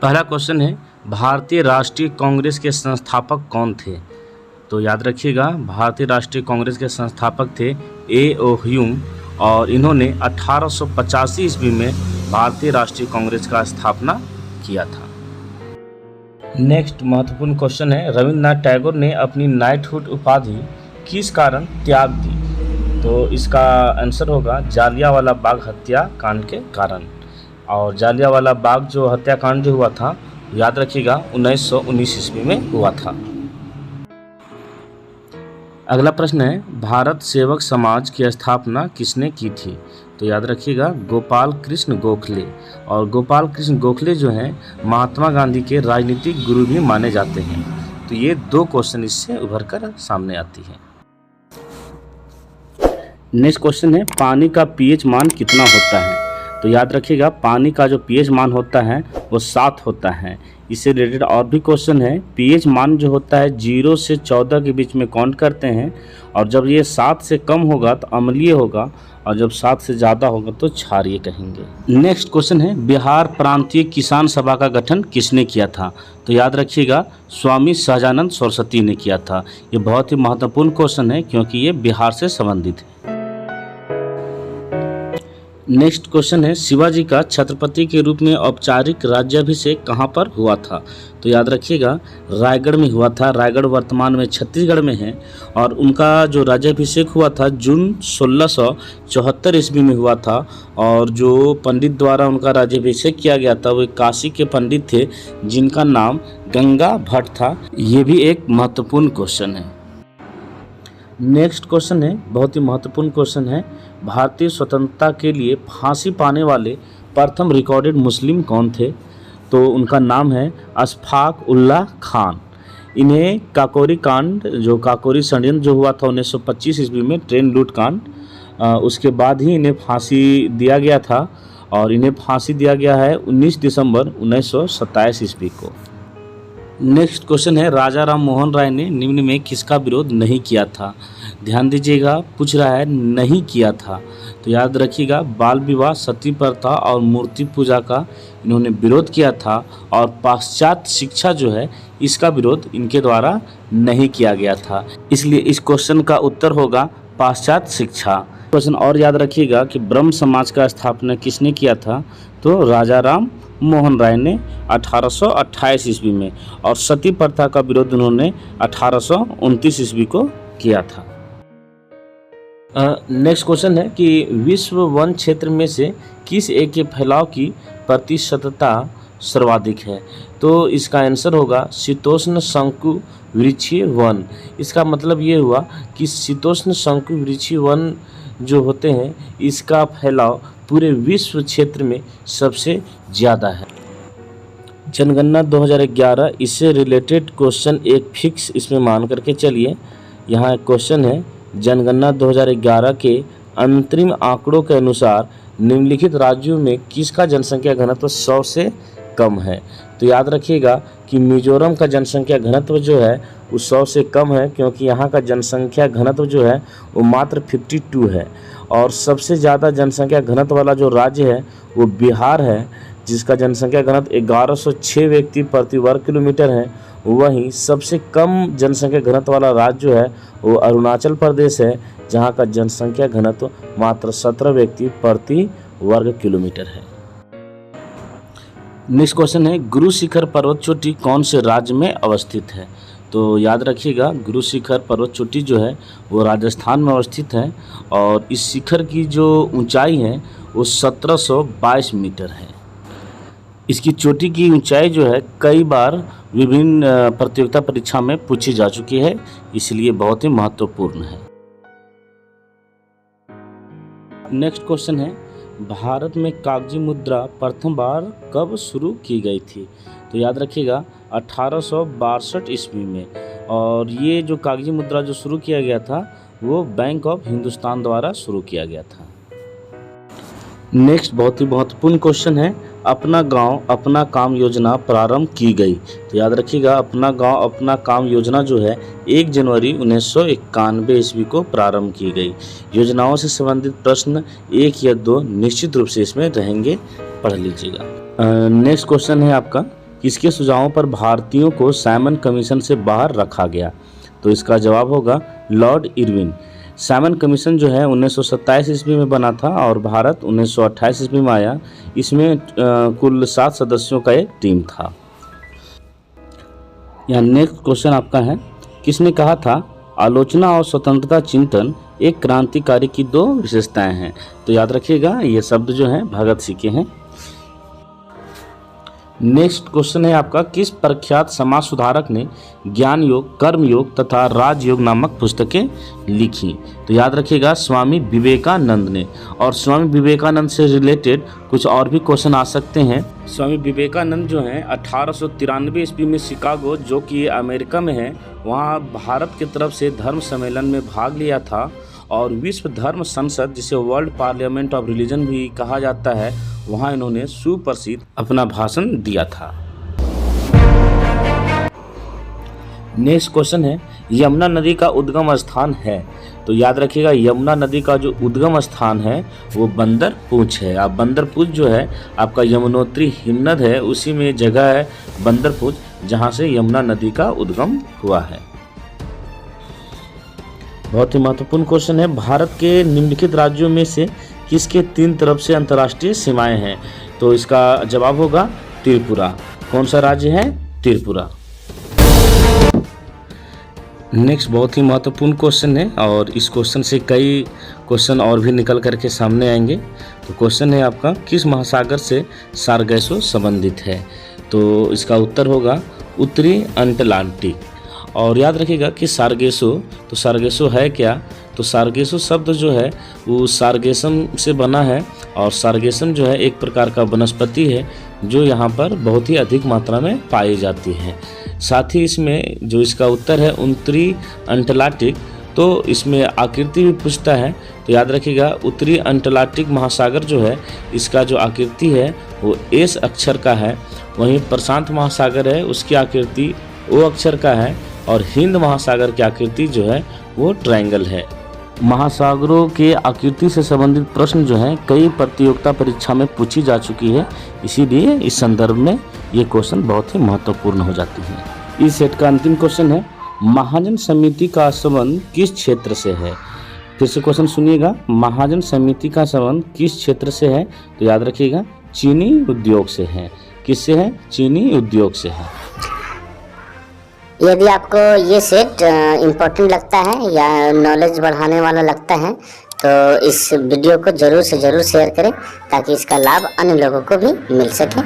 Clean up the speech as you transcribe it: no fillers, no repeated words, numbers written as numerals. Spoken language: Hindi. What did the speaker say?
पहला क्वेश्चन है, भारतीय राष्ट्रीय कांग्रेस के संस्थापक कौन थे? तो याद रखिएगा, भारतीय राष्ट्रीय कांग्रेस के संस्थापक थे ए.ओ. ह्यूम और इन्होंने 1885 ईस्वी में भारतीय राष्ट्रीय कांग्रेस का स्थापना किया था। नेक्स्ट महत्वपूर्ण क्वेश्चन है, रविंद्रनाथ टैगोर ने अपनी नाइटहुड उपाधि किस कारण त्याग दी? तो इसका आंसर होगा जालियांवाला बाग हत्याकांड के कारण। और जालियांवाला बाग जो हत्याकांड जो हुआ था, याद रखिएगा 1919 ईस्वी में हुआ था। अगला प्रश्न है, भारत सेवक समाज की स्थापना किसने की थी? तो याद रखिएगा गोपाल कृष्ण गोखले। और गोपाल कृष्ण गोखले जो हैं महात्मा गांधी के राजनीतिक गुरु भी माने जाते हैं। तो ये दो क्वेश्चन इससे उभर कर सामने आती है। नेक्स्ट क्वेश्चन है, पानी का पीएच मान कितना होता है? तो याद रखिएगा पानी का जो पीएच मान होता है वो 7 होता है। इससे रिलेटेड और भी क्वेश्चन है। पीएच मान जो होता है 0 से 14 के बीच में काउंट करते हैं और जब ये 7 से कम होगा तो अम्लीय होगा और जब 7 से ज़्यादा होगा तो क्षारीय कहेंगे। नेक्स्ट क्वेश्चन है, बिहार प्रांतीय किसान सभा का गठन किसने किया था? तो याद रखिएगा स्वामी सहजानंद सरस्वती ने किया था। ये बहुत ही महत्वपूर्ण क्वेश्चन है क्योंकि ये बिहार से संबंधित है। नेक्स्ट क्वेश्चन है, शिवाजी का छत्रपति के रूप में औपचारिक राज्याभिषेक कहाँ पर हुआ था? तो याद रखिएगा रायगढ़ में हुआ था। रायगढ़ वर्तमान में छत्तीसगढ़ में है और उनका जो राज्याभिषेक हुआ था जून 1674 ईस्वी में हुआ था। और जो पंडित द्वारा उनका राज्याभिषेक किया गया था वो काशी के पंडित थे जिनका नाम गंगा भट्ट था। ये भी एक महत्वपूर्ण क्वेश्चन है। नेक्स्ट क्वेश्चन है, बहुत ही महत्वपूर्ण क्वेश्चन है, भारतीय स्वतंत्रता के लिए फांसी पाने वाले प्रथम रिकॉर्डेड मुस्लिम कौन थे? तो उनका नाम है अशफाक उल्लाह खान। इन्हें काकोरी कांड जो काकोरी षड्यंत्र जो हुआ था 1925 ईस्वी में ट्रेन लूट कांड, उसके बाद ही इन्हें फांसी दिया गया था और इन्हें फांसी दिया गया है 19 दिसंबर 1927 ईस्वी को। नेक्स्ट क्वेश्चन है, राजा राम मोहन राय ने निम्न में किसका विरोध नहीं किया था? ध्यान दीजिएगा, पूछ रहा है नहीं किया था। तो याद रखिएगा बाल विवाह, सती प्रथा और मूर्ति पूजा का इन्होंने विरोध किया था और पाश्चात्य शिक्षा जो है इसका विरोध इनके द्वारा नहीं किया गया था। इसलिए इस क्वेश्चन का उत्तर होगा पाश्चात्य शिक्षा। क्वेश्चन और याद रखिएगा कि ब्रह्म समाज का स्थापना किसने किया था? तो राजा राम मोहन राय ने 1828 ईस्वी में। और सती प्रथा का विरोध उन्होंने 1829 ईस्वी को किया था। नेक्स्ट क्वेश्चन है कि विश्व वन क्षेत्र में से किस एक के फैलाव की प्रतिशतता सर्वाधिक है? तो इसका आंसर होगा शीतोष्ण शंकु वृक्षीय वन। इसका मतलब ये हुआ कि शीतोष्ण शंकु वृक्षीय वन जो होते हैं इसका फैलाव पूरे विश्व क्षेत्र में सबसे ज़्यादा है। जनगणना 2011 इससे रिलेटेड क्वेश्चन एक फिक्स इसमें मान करके चलिए। यहाँ एक क्वेश्चन है, जनगणना 2011 के अंतरिम आंकड़ों के अनुसार निम्नलिखित राज्यों में किसका जनसंख्या घनत्व 100 से कम है? तो याद रखिएगा कि मिजोरम का जनसंख्या घनत्व जो है वो 100 से कम है क्योंकि यहाँ का जनसंख्या घनत्व जो है वो मात्र 52 है। और सबसे ज़्यादा जनसंख्या घनत्व वाला जो राज्य है वो बिहार है जिसका जनसंख्या घनत्व 1106 व्यक्ति प्रति वर्ग किलोमीटर है। वहीं सबसे कम जनसंख्या घनत्व वाला राज्य जो है वो अरुणाचल प्रदेश है जहाँ का जनसंख्या घनत्व मात्र 17 व्यक्ति प्रति वर्ग किलोमीटर है। नेक्स्ट क्वेश्चन है, गुरु शिखर पर्वत चोटी कौन से राज्य में अवस्थित है? तो याद रखिएगा गुरु शिखर पर्वत चोटी जो है वो राजस्थान में अवस्थित है और इस शिखर की जो ऊंचाई है वो 1722 मीटर है। इसकी चोटी की ऊंचाई जो है कई बार विभिन्न प्रतियोगिता परीक्षा में पूछी जा चुकी है, इसलिए बहुत ही महत्वपूर्ण है। नेक्स्ट क्वेश्चन है, भारत में कागजी मुद्रा प्रथम बार कब शुरू की गई थी? तो याद रखिएगा 1862 ईस्वी में। और ये जो कागजी मुद्रा जो शुरू किया गया था वो बैंक ऑफ हिंदुस्तान द्वारा शुरू किया गया था। नेक्स्ट बहुत ही महत्वपूर्ण क्वेश्चन है, अपना गांव अपना काम योजना प्रारंभ की गई। तो याद रखिएगा अपना गांव अपना काम योजना जो है 1 जनवरी 1991 ईस्वी को प्रारंभ की गई। योजनाओं से संबंधित प्रश्न 1 या 2 निश्चित रूप से इसमें रहेंगे, पढ़ लीजिएगा। नेक्स्ट क्वेश्चन है आपका किसके सुझावों पर भारतीयों को साइमन कमीशन से बाहर रखा गया? तो इसका जवाब होगा लॉर्ड इरविन। साइमन कमीशन जो है 1927 ईस्वी में बना था और भारत 1928 ईस्वी में आया। इसमें कुल 7 सदस्यों का एक टीम था। यहाँ नेक्स्ट क्वेश्चन आपका है, किसने कहा था आलोचना और स्वतंत्रता चिंतन एक क्रांतिकारी की 2 विशेषताएं हैं? तो याद रखिएगा ये शब्द जो हैं भगत सिंह के हैं। नेक्स्ट क्वेश्चन है आपका, किस प्रख्यात समाज सुधारक ने ज्ञान योग, कर्म योग तथा राजयोग नामक पुस्तकें लिखी? तो याद रखिएगा स्वामी विवेकानंद ने। और स्वामी विवेकानंद से रिलेटेड कुछ और भी क्वेश्चन आ सकते हैं। स्वामी विवेकानंद जो हैं 1893 ईस्वी में शिकागो, जो कि अमेरिका में है, वहाँ भारत की तरफ से धर्म सम्मेलन में भाग लिया था और विश्व धर्म संसद, जिसे वर्ल्ड पार्लियामेंट ऑफ रिलीजन भी कहा जाता है, वहाँ इन्होंने सुप्रसिद्ध अपना भाषण दिया था। नेक्स्ट क्वेश्चन है, यमुना नदी का उद्गम स्थान है? तो याद रखिएगा यमुना नदी का जो उद्गम स्थान है वो बंदरपूंछ है। अब बंदरपूंछ जो है आपका यमुनोत्री हिमनद है, उसी में जगह है बंदरपूंछ, जहाँ से यमुना नदी का उद्गम हुआ है। बहुत ही महत्वपूर्ण क्वेश्चन है, भारत के निम्नलिखित राज्यों में से किसके 3 तरफ से अंतर्राष्ट्रीय सीमाएं हैं? तो इसका जवाब होगा त्रिपुरा। कौन सा राज्य है? त्रिपुरा। नेक्स्ट बहुत ही महत्वपूर्ण क्वेश्चन है और इस क्वेश्चन से कई क्वेश्चन और भी निकल करके सामने आएंगे। तो क्वेश्चन है आपका, किस महासागर से सारगैसो संबंधित है? तो इसका उत्तर होगा उत्तरी अटलांटिक। और याद रखिएगा कि सारगेसो, तो सारगेसो है क्या? तो सारगेसो शब्द जो है वो सारगेसम से बना है और सारगेसम जो है एक प्रकार का वनस्पति है जो यहाँ पर बहुत ही अधिक मात्रा में पाई जाती है। साथ ही इसमें जो इसका उत्तर है उत्तरी अटलांटिक, तो इसमें आकृति भी पूछता है। तो याद रखिएगा उत्तरी अटलांटिक महासागर जो है इसका जो आकृति है वो एस अक्षर का है, वहीं प्रशांत महासागर है उसकी आकृति ओ अक्षर का है और हिंद महासागर की आकृति जो है वो ट्रायंगल है। महासागरों के आकृति से संबंधित प्रश्न जो हैं कई प्रतियोगिता परीक्षा में पूछी जा चुकी है, इसीलिए इस संदर्भ में ये क्वेश्चन बहुत ही महत्वपूर्ण हो जाती है। इस सेट का अंतिम क्वेश्चन है, महाजन समिति का संबंध किस क्षेत्र से है? फिर से क्वेश्चन सुनिएगा, महाजन समिति का संबंध किस क्षेत्र से है? तो याद रखिएगा चीनी उद्योग से है। किससे है? चीनी उद्योग से है। यदि आपको ये सेट इम्पोर्टेंट लगता है या नॉलेज बढ़ाने वाला लगता है तो इस वीडियो को ज़रूर से ज़रूर शेयर करें ताकि इसका लाभ अन्य लोगों को भी मिल सके।